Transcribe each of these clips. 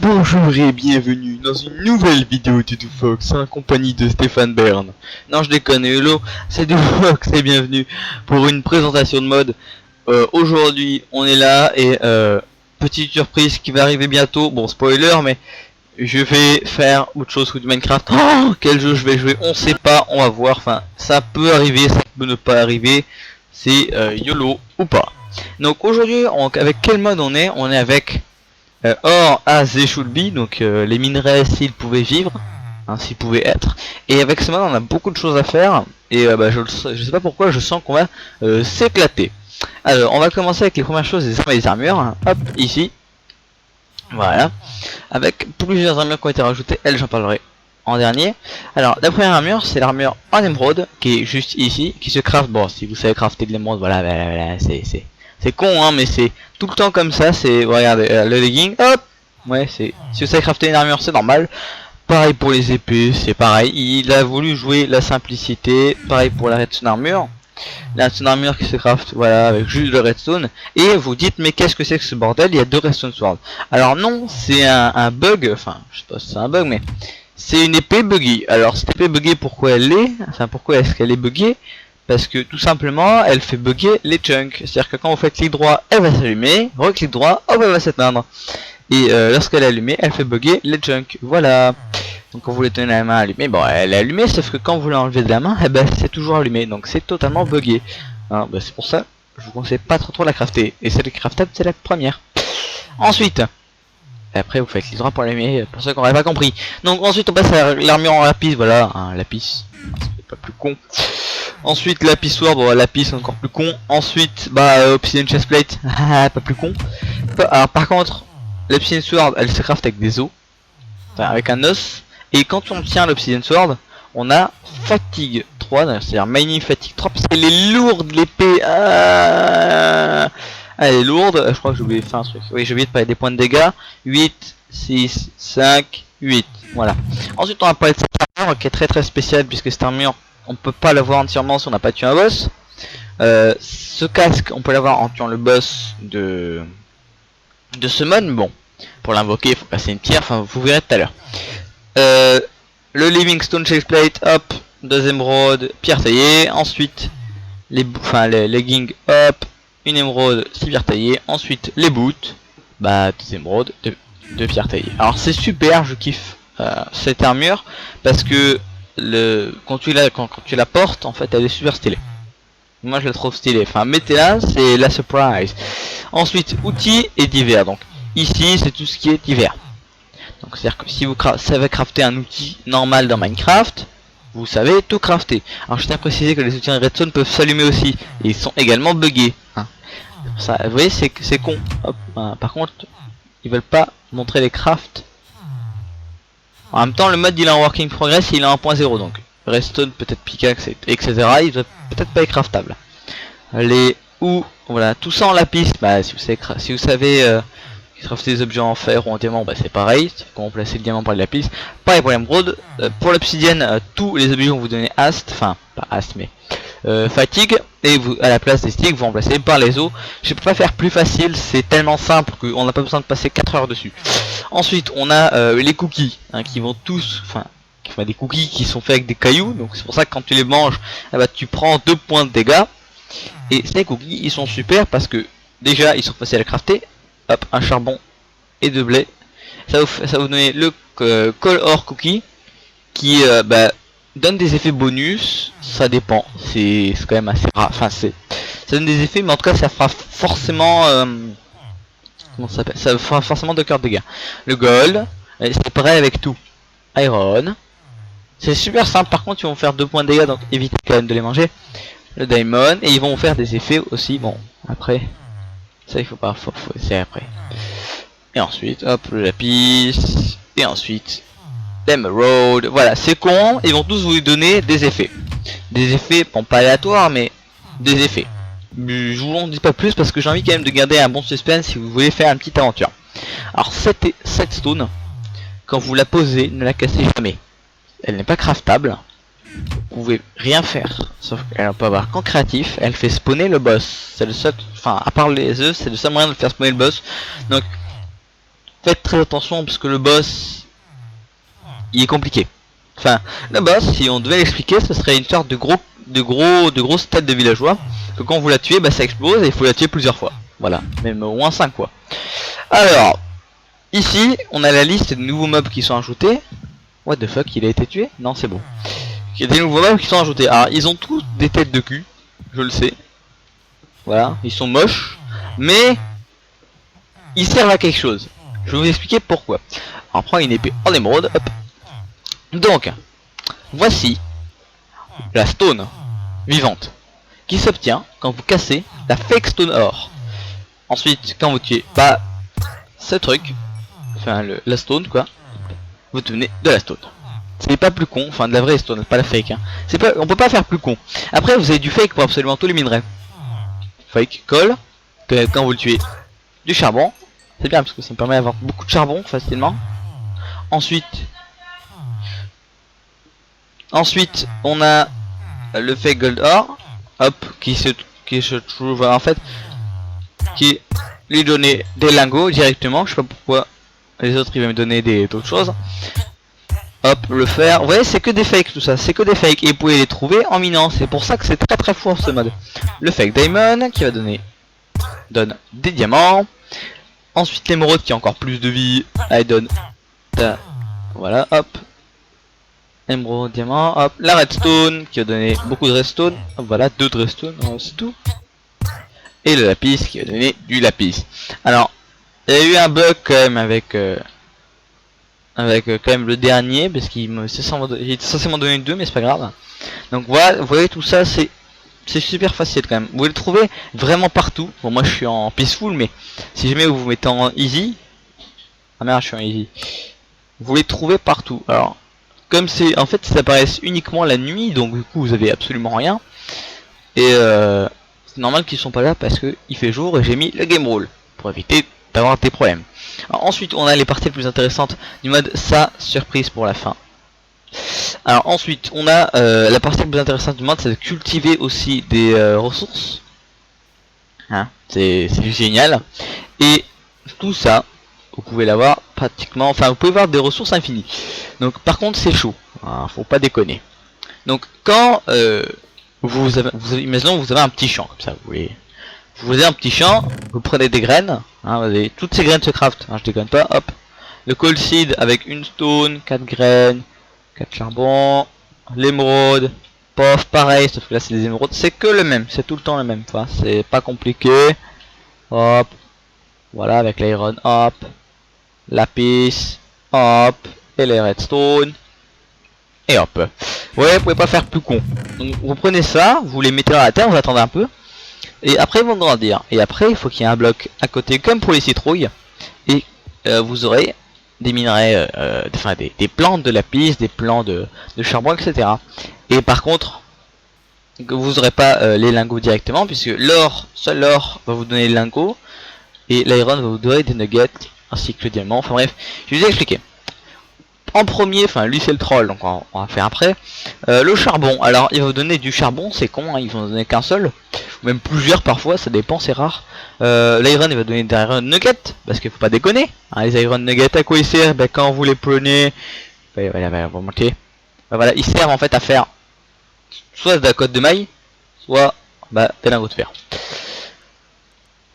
Bonjour et bienvenue dans une nouvelle vidéo de DoFox en compagnie de Stéphane Bern. Non, je déconne, hello, c'est DoFox et bienvenue pour une présentation de mode. Aujourd'hui on est là et petite surprise qui va arriver bientôt, bon spoiler, mais je vais faire autre chose que du Minecraft. Oh, quel jeu je vais jouer, on sait pas, on va voir, enfin ça peut arriver, ça peut ne pas arriver, c'est YOLO ou pas. Donc aujourd'hui avec quel mode on est? On est avec or as they should be, donc les minerais s'ils pouvaient vivre, hein, s'ils pouvaient être. Et avec ce mode on a beaucoup de choses à faire et je sais pas pourquoi je sens qu'on va s'éclater. Alors on va commencer avec les premières choses, les armes et les armures, hein. Hop, ici. Voilà. Avec plusieurs armures qui ont été rajoutées, elles j'en parlerai en dernier. Alors la première armure c'est l'armure en émeraude qui est juste ici, qui se craft. Bon, si vous savez crafter de l'émeraude, voilà, c'est con hein, mais c'est tout le temps comme ça. C'est, regardez, le legging, hop, ouais, c'est, si vous savez crafter une armure c'est normal. Pareil pour les épées, c'est pareil, il a voulu jouer la simplicité. Pareil pour la redstone armure. La redstone armure qui se craft, voilà, avec juste le redstone. Et vous dites, mais qu'est-ce que c'est que ce bordel? Il y a deux redstone swords. Alors non, c'est un bug, enfin, je sais pas si c'est un bug, mais c'est une épée buggy. Alors cette épée buggy, pourquoi elle l'est? Enfin, pourquoi est-ce qu'elle est buggée? Parce que tout simplement, elle fait bugger les chunks. C'est-à-dire que quand vous faites clic droit, elle va s'allumer, reclic droit, hop, elle va s'éteindre. Et lorsqu'elle est allumée, elle fait bugger les chunks. Voilà. Donc quand vous les tenez la main allumée, bon, elle est allumée, sauf que quand vous l'enlevez de la main, eh ben, c'est toujours allumé. Donc c'est totalement buggé. Hein, ben, c'est pour ça, je vous conseille pas trop la crafter. Et celle qui est craftable, c'est la première. Ensuite, après vous faites clic droit pour l'allumer, pour ceux qui n'auraient pas compris. Donc ensuite on passe à l'armure en lapis, voilà, un lapis, c'est pas plus con. Ensuite lapis sword, bon lapis encore plus con. Ensuite obsidian chestplate, pas plus con. Alors par contre, l'obsidian sword elle se craft avec des os, enfin avec un os. Et quand on tient l'obsidian sword, on a fatigue 3, c'est-à-dire mining fatigue 3 parce qu'elle est lourde l'épée. Elle est lourde, je crois que j'ai oublié de faire un truc. Oui, j'ai oublié de parler des points de dégâts. 8, 6, 5, 8. Voilà. Ensuite, on va parler de cette armure qui est très spéciale puisque cette armure, on peut pas l'avoir entièrement si on n'a pas tué un boss. Ce casque, on peut l'avoir en tuant le boss de summon. Bon, pour l'invoquer, il faut passer une pierre. Enfin, vous verrez tout à l'heure. Le Livingstone Chestplate, hop, 2 émeraudes, pierre taillée. Ensuite, les leggings, hop, une émeraude, 6 pierres taillées. Ensuite, les boots, 2 émeraudes, 2 pierres taillées. Alors c'est super, je kiffe cette armure parce que quand tu la portes, en fait, elle est super stylée. Moi, je la trouve stylée. Enfin, mettez-la, c'est la surprise. Ensuite, outils et divers. Donc ici, c'est tout ce qui est divers. Donc c'est-à-dire que si vous savez crafter un outil normal dans Minecraft, vous savez tout crafter. Alors je tiens à préciser que les outils en redstone peuvent s'allumer aussi. Et ils sont également buggés. Hein. Ça, vous voyez, c'est con. Hop, par contre, ils veulent pas montrer les crafts. En même temps, le mode il est en working progress, il est en 1.0. Donc redstone, peut-être pickaxe, etc. Il doit peut-être pas être craftable. Les voilà, tout ça en lapis. Si vous savez crafter des objets en fer ou en diamant, c'est pareil, c'est pour remplacer le diamant par le lapis. Pareil pour l'émeraude. Pour l'obsidienne, tous les objets vont vous donner ast, enfin pas ast mais fatigue, et vous à la place des sticks vous remplacez par les os. Je peux pas faire plus facile, c'est tellement simple qu'on n'a pas besoin de passer 4 heures dessus. Ensuite on a les cookies hein, qui vont tous, des cookies qui sont faits avec des cailloux, donc c'est pour ça que quand tu les manges, tu prends 2 points de dégâts. Et ces cookies ils sont super parce que déjà ils sont faciles à crafter. Hop, un charbon et 2 blés. Ça va vous donner le call or cookie qui donne des effets bonus. Ça dépend, c'est quand même assez rare. Enfin, ça donne des effets, mais en tout cas, ça fera forcément. Comment ça s'appelle? Ça fera forcément 2 cœurs de dégâts. Le gold, c'est pareil avec tout. Iron, c'est super simple. Par contre, ils vont faire 2 points de dégâts, donc évitez quand même de les manger. Le diamond, et ils vont faire des effets aussi. Bon, après. Ça il faut pas, c'est après. Et ensuite, hop, le lapis. Et ensuite, l'emerald. Voilà, c'est con, ils vont tous vous donner des effets. Des effets, bon pas aléatoires, mais des effets. Je vous en dis pas plus parce que j'ai envie quand même de garder un bon suspense si vous voulez faire une petite aventure. Alors cette stone, quand vous la posez, ne la cassez jamais. Elle n'est pas craftable. Vous pouvez rien faire, sauf qu'elle peut avoir qu'en créatif, elle fait spawner le boss. C'est le seul, à part les œufs, c'est le seul moyen de faire spawner le boss. Donc, faites très attention parce que le boss, il est compliqué. Enfin, le boss, si on devait l'expliquer, ce serait une sorte de grosses têtes de villageois. Que quand vous la tuez, bah ça explose et il faut la tuer plusieurs fois. Voilà, même au moins 5 fois. Alors, ici, on a la liste de nouveaux mobs qui sont ajoutés. What the fuck, il a été tué? Non, c'est bon. Il y a des nouveaux mobs qui sont ajoutés. Alors, ils ont tous des têtes de cul, je le sais. Voilà, ils sont moches, mais ils servent à quelque chose. Je vais vous expliquer pourquoi. On prend une épée en émeraude, hop. Donc, voici la stone vivante qui s'obtient quand vous cassez la fake stone or. Ensuite, quand vous tuez pas ce truc, enfin la stone quoi, vous devenez de la stone. C'est pas plus con, enfin de la vraie stone, pas la fake. Hein. C'est pas, on peut pas faire plus con. Après, vous avez du fake pour absolument tous les minerais. Fake colle, que quand vous le tuez, du charbon. C'est bien parce que ça me permet d'avoir beaucoup de charbon facilement. Ensuite, on a le fake gold ore, hop, qui se trouve en fait, qui lui donnait des lingots directement. Je sais pas pourquoi les autres ils vont me donner d'autres choses. Hop, le fer. Vous voyez, c'est que des fakes tout ça, c'est que des fakes et vous pouvez les trouver en minant. C'est pour ça que c'est très fort ce mode. Le fake diamond qui va donne des diamants. Ensuite l'émeraude qui a encore plus de vie, elle donne voilà, hop. Émeraude, diamant, hop. La redstone qui va donner beaucoup de redstone. Hop, voilà, 2 de redstone, c'est tout. Et le lapis qui va donner du lapis. Alors, il y a eu un bug quand même avec quand même le dernier parce qu'il était censé m'en donner 2 mais c'est pas grave. Donc voilà, vous voyez tout ça c'est super facile quand même. Vous pouvez le trouver vraiment partout. Bon moi je suis en peaceful mais si jamais vous vous mettez en easy, ah merde je suis en easy, vous les trouvez partout. Alors comme c'est en fait ça apparaît uniquement la nuit donc du coup vous avez absolument rien et c'est normal qu'ils sont pas là parce que il fait jour et j'ai mis le game rule pour éviter d'avoir des problèmes. Alors, ensuite on a les parties les plus intéressantes du mode, ça surprise pour la fin. Alors ensuite on a la partie la plus intéressante du mode, c'est de cultiver aussi des ressources hein, c'est génial et tout ça vous pouvez l'avoir pratiquement, enfin vous pouvez avoir des ressources infinies. Donc par contre c'est chaud hein, faut pas déconner. Donc quand imaginons vous avez un petit champ comme ça, vous avez un petit champ, vous prenez des graines, hein, vous avez, toutes ces graines se craftent, hein, je déconne pas, hop. Le coal seed avec une stone, 4 graines, 4 charbons, l'émeraude, pof, pareil, sauf que là c'est des émeraudes, c'est que le même, c'est tout le temps le même, enfin, c'est pas compliqué. Hop, voilà avec l'iron, hop, lapis, hop, et les redstone, et hop. Ouais, vous pouvez pas faire plus con. Donc vous prenez ça, vous les mettez à la terre, vous attendez un peu. Et après ils vont grandir. Et après il faut qu'il y ait un bloc à côté comme pour les citrouilles. Et vous aurez des minerais, enfin des plantes de lapis, des plants de charbon, etc. Et par contre, vous n'aurez pas les lingots directement puisque l'or, seul l'or va vous donner les lingots. Et l'iron va vous donner des nuggets ainsi que le diamant. Enfin bref, je vais vous expliquer. En premier, enfin lui c'est le troll donc on va faire après. Le charbon, alors il va vous donner du charbon, c'est con, hein, ils vont donner qu'un seul, ou même plusieurs parfois, ça dépend, c'est rare. L'iron il va donner des iron nuggets, parce qu'il faut pas déconner. Hein, les iron nuggets à quoi ils servent? Ben, quand vous les prenez, voilà, vous montez. Ben, voilà, ils servent en fait à faire soit de la cotte de maille, soit bah, des lingots de fer.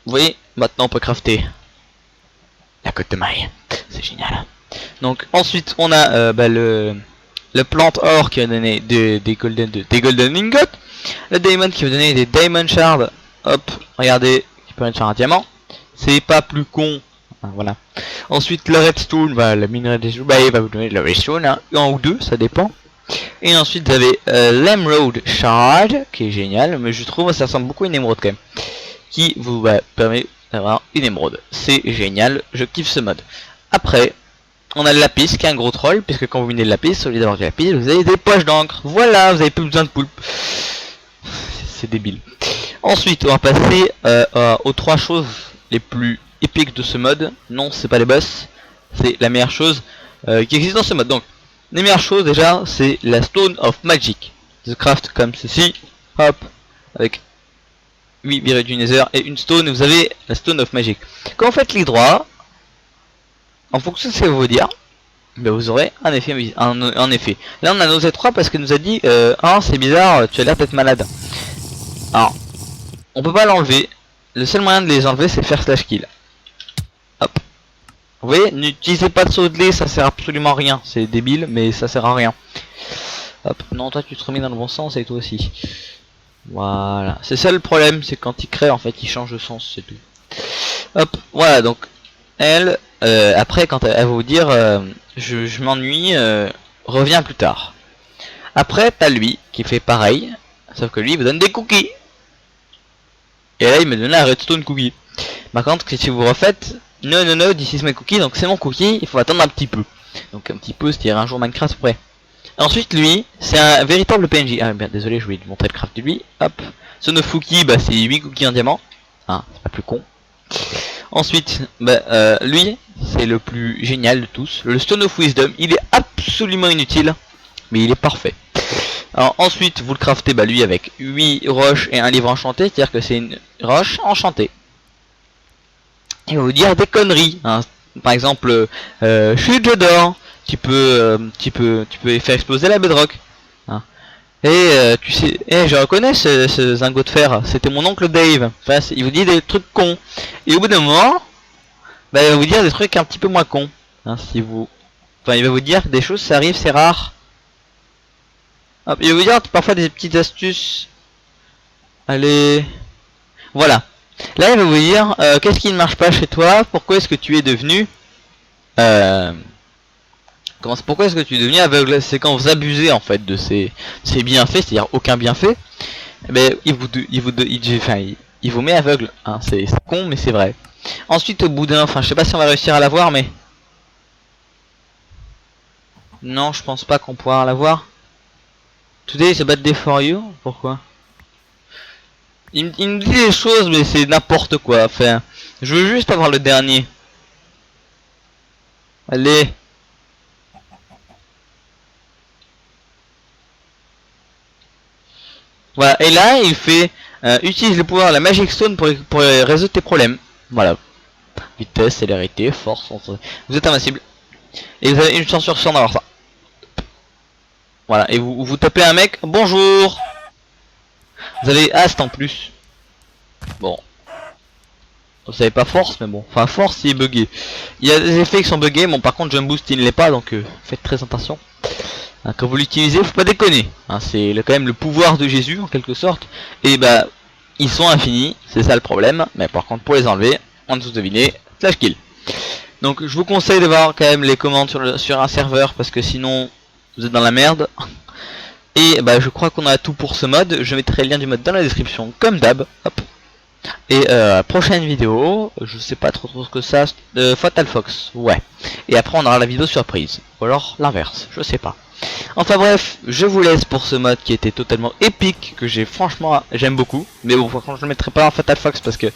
Vous voyez, maintenant on peut crafter la cotte de maille, c'est génial. Donc ensuite on a le plant or qui va donner des golden ingots, le diamond qui va donner des diamond shards, hop, regardez, qui permet de faire un diamant, c'est pas plus con, hein, voilà. Ensuite le redstone, bah, la minerai des bah, il va vous donner le redstone, hein, 1 ou 2, ça dépend. Et ensuite vous avez l'emerald shard, qui est génial, mais je trouve ça ressemble beaucoup à une émeraude quand même, qui vous permet d'avoir une émeraude, c'est génial, je kiffe ce mode. Après on a le lapis qui est un gros troll, puisque quand vous minez le lapis, au lieu d'avoir du lapis, vous avez des poches d'encre. Voilà, vous avez plus besoin de poulpe. C'est débile. Ensuite, on va passer aux 3 choses les plus épiques de ce mode. Non, c'est pas les boss, c'est la meilleure chose qui existe dans ce mode. Donc, les meilleures choses déjà, c'est la Stone of Magic. The craft comme ceci, hop, avec 8 virées du Nether et une stone, vous avez la Stone of Magic. Quand vous faites clic droit, en fonction de ce qu'elle va vous dire, ben vous aurez un effet, un effet. Là on a nos Z3 parce qu'elle nous a dit ah c'est bizarre, tu as l'air d'être malade. Alors, on peut pas l'enlever. Le seul moyen de les enlever c'est faire slash kill. Hop. Vous voyez, n'utilisez pas de saut de lait, ça sert absolument à rien. C'est débile mais ça sert à rien. Hop, non toi tu te remets dans le bon sens et toi aussi. Voilà, c'est ça le problème, c'est quand il crée en fait il change de sens, c'est tout. Hop, voilà donc elle, après quand elle va vous dire je m'ennuie, reviens plus tard. Après t'as lui qui fait pareil, sauf que lui il vous donne des cookies. Et là il me donne un redstone cookie. Par contre si vous refaites, non, this is my cookie, donc c'est mon cookie, il faut attendre un petit peu. Donc un petit peu, c'est-à-dire un jour Minecraft près. Ensuite lui, c'est un véritable PNJ. Ah bien désolé, je voulais te montrer le craft de lui. Hop. Sonofuki, bah c'est 8 cookies en diamant. Ah, c'est pas plus con. Ensuite, bah, lui, c'est le plus génial de tous. Le Stone of Wisdom, il est absolument inutile, mais il est parfait. Alors ensuite, vous le craftez bah, lui avec 8 roches et un livre enchanté, c'est-à-dire que c'est une roche enchantée. Il va vous dire des conneries. Hein. Par exemple, chute j'adore. Tu peux faire exploser la bedrock. Hein. Et tu sais, je reconnais ce zingot de fer. C'était mon oncle Dave. Enfin, il vous dit des trucs cons. Et au bout d'un moment, bah, il va vous dire des trucs un petit peu moins cons. Hein, si vous, enfin, il va vous dire des choses, ça arrive, c'est rare. Hop, il va vous dire parfois des petites astuces. Allez, voilà. Là, il va vous dire qu'est-ce qui ne marche pas chez toi. Pourquoi est-ce que tu es devenu pourquoi est-ce que tu es devenu aveugle? C'est quand vous abusez en fait de ces bienfaits, c'est-à-dire aucun bienfait. Mais il vous met aveugle. Hein. C'est con mais c'est vrai. Ensuite au bout d'un, enfin je sais pas si on va réussir à l'avoir mais non je pense pas qu'on pourra l'avoir. Today is a bad day for you. Pourquoi? Il me dit des choses mais c'est n'importe quoi. Enfin, je veux juste avoir le dernier. Allez. Voilà, et là il fait utilise le pouvoir de la Magic Stone pour résoudre tes problèmes. Voilà. Vitesse, célérité, force, vous êtes invincible. Et vous avez une chance sur 100 d'avoir ça. Voilà, et vous tapez un mec, bonjour. Vous avez Ast en plus. Bon. Vous savez pas force, mais bon. Enfin force il est bugué. Il y a des effets qui sont buggés, bon par contre jump boost il ne l'est pas, donc faites très attention. Hein, quand vous l'utilisez, faut pas déconner. Hein, c'est quand même le pouvoir de Jésus en quelque sorte. Et bah ils sont infinis, c'est ça le problème. Mais par contre pour les enlever, on ne vous deviner, slash kill. Donc je vous conseille de voir quand même les commandes sur un serveur parce que sinon vous êtes dans la merde. Et bah je crois qu'on a tout pour ce mode. Je mettrai le lien du mode dans la description comme d'hab. Hop. Et prochaine vidéo, je sais pas trop ce que ça, Fatal Fox, ouais. Et après on aura la vidéo surprise, ou alors l'inverse, je sais pas. Enfin bref, je vous laisse pour ce mode qui était totalement épique, que j'ai franchement, j'aime beaucoup. Mais bon, franchement je le mettrai pas en Fatal Fox parce que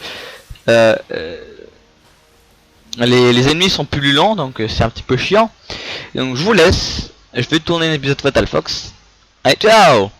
les ennemis sont plus lents, donc c'est un petit peu chiant. Donc je vous laisse, je vais tourner un épisode Fatal Fox. Allez, ciao!